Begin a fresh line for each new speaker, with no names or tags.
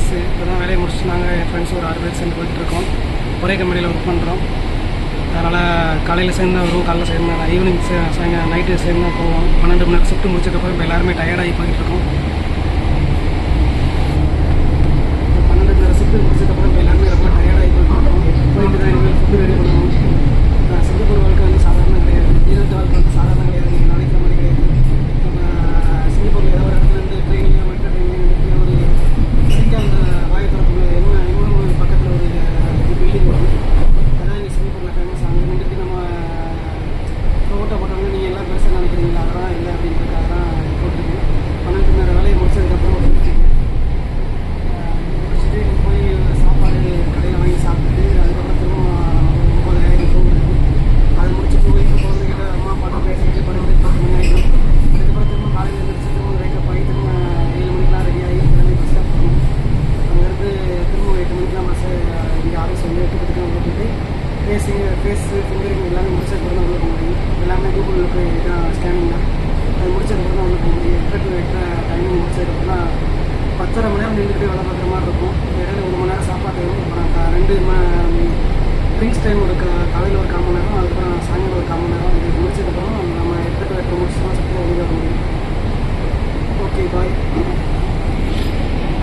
Days. இப்போ தான் வேலையை முடிச்சுட்டு நாங்கள் என் ஃப்ரெண்ட்ஸ் ஒரு 6 பேர் சேர்ந்து போயிட்டுருக்கோம். ஒரே கம்பெனியில் ஒர்க் பண்ணுறோம். அதனால் காலையில் சேர்ந்து வருவோம், காலையில் சேர்ந்து ஈவினிங் சாயங்காலம் நைட்டு சேர்ந்து தான் போவோம். 12 மணி நேரம் ஷிஃப்ட் முடிச்சதுக்கப்புறம் இப்போ எல்லாருமே டயர்டாகி போயிட்டுருக்கோம். 12 மணி நேரம் ஷிஃப்ட் முடிச்சதுக்கப்புறம் இப்போ எல்லாருமே ரொம்ப டயர்டாகி போயிட்டுருக்கோம். போயிட்டு தான் இனிமேல் ஃபுட்டு ரெடி பண்ணணும். சிங்கப்பூர் வாழ்க்கை வந்து சாதாரணம் கிடையாது, ஈரோட்டு வாழ்க்கை வந்து சாதாரணம் கிடையாது. நீங்கள் நினைக்கிற மாதிரி கிடையாது. நம்ம சிங்கப்பூரில் ஏதோ ஒரு இடத்துல இருந்து ட்ரெயினில் மெட்ரோ ட்ரெயினில் ஒரு அந்த வாய் திறப்பு இன்னும் பக்கத்தில் ஒரு பில்டிங் வரும். அதான் இங்கே சிங்கப்பூரில் ஃபேமஸ். அங்கே வந்துட்டு நம்ம ஃபோட்டோ போட்டோம்னா நீங்கள் எல்லாம் பெருசாக நினைக்கிறீங்களா? அதெல்லாம் இல்லை அப்படின்றதுக்காக தான் போட்டுருக்கு. 12 மணி நேரம் வேலையை முடிச்சதுக்கப்புறம் முடிச்சுட்டு போய் சாப்பாடு கடையில் வாங்கி சாப்பிட்டுட்டு அதுக்கப்புறம் திரும்ப 9:30 தூங்குறது. அது முடிச்சுட்டு போய் குழந்தைகிட்ட அம்மா அப்பாட்ட பேசிட்டு படுக்கிறது 10 மணி ஆகிடும். அதுக்கப்புறம் திரும்ப காலையில் எழுந்திரிச்சு திரும்ப வேக்கப் ஆகி திரும்ப 7 மணிக்கெலாம் ரெடி ஆகி கிளம்பி பஸ் ஸ்டாப் போகணும். அங்கேருந்து திரும்ப 8 மணிக்கெலாம் பஸ்ஸு இங்கே ஆஃபீஸ் வந்து 8:10 போட்டுட்டு ஃபேஸு ஃபிங்கரிங் எல்லாமே முடிச்சதுக்கப்புறம் தான் உள்ள போக முடியும். எல்லாமே கூகுளில் போய் தான் ஸ்கேனிங் தான். அது முடிச்சதுக்கப்புறம் தான் உள்ள போக முடியும். 8 to 8 டைமிங் முடிச்சதுக்கப்புறம் தான் 10:30 மணி நேரம் நின்றுட்டு வேலை பார்க்குற மாதிரி இருக்கும். இடையில 1 மணி நேரம் சாப்பாடு வரும். அப்புறம் 2 ட்ரிங்க்ஸ் டைம் ஒரு காலையில் ஒரு 1/4 மணி நேரம்,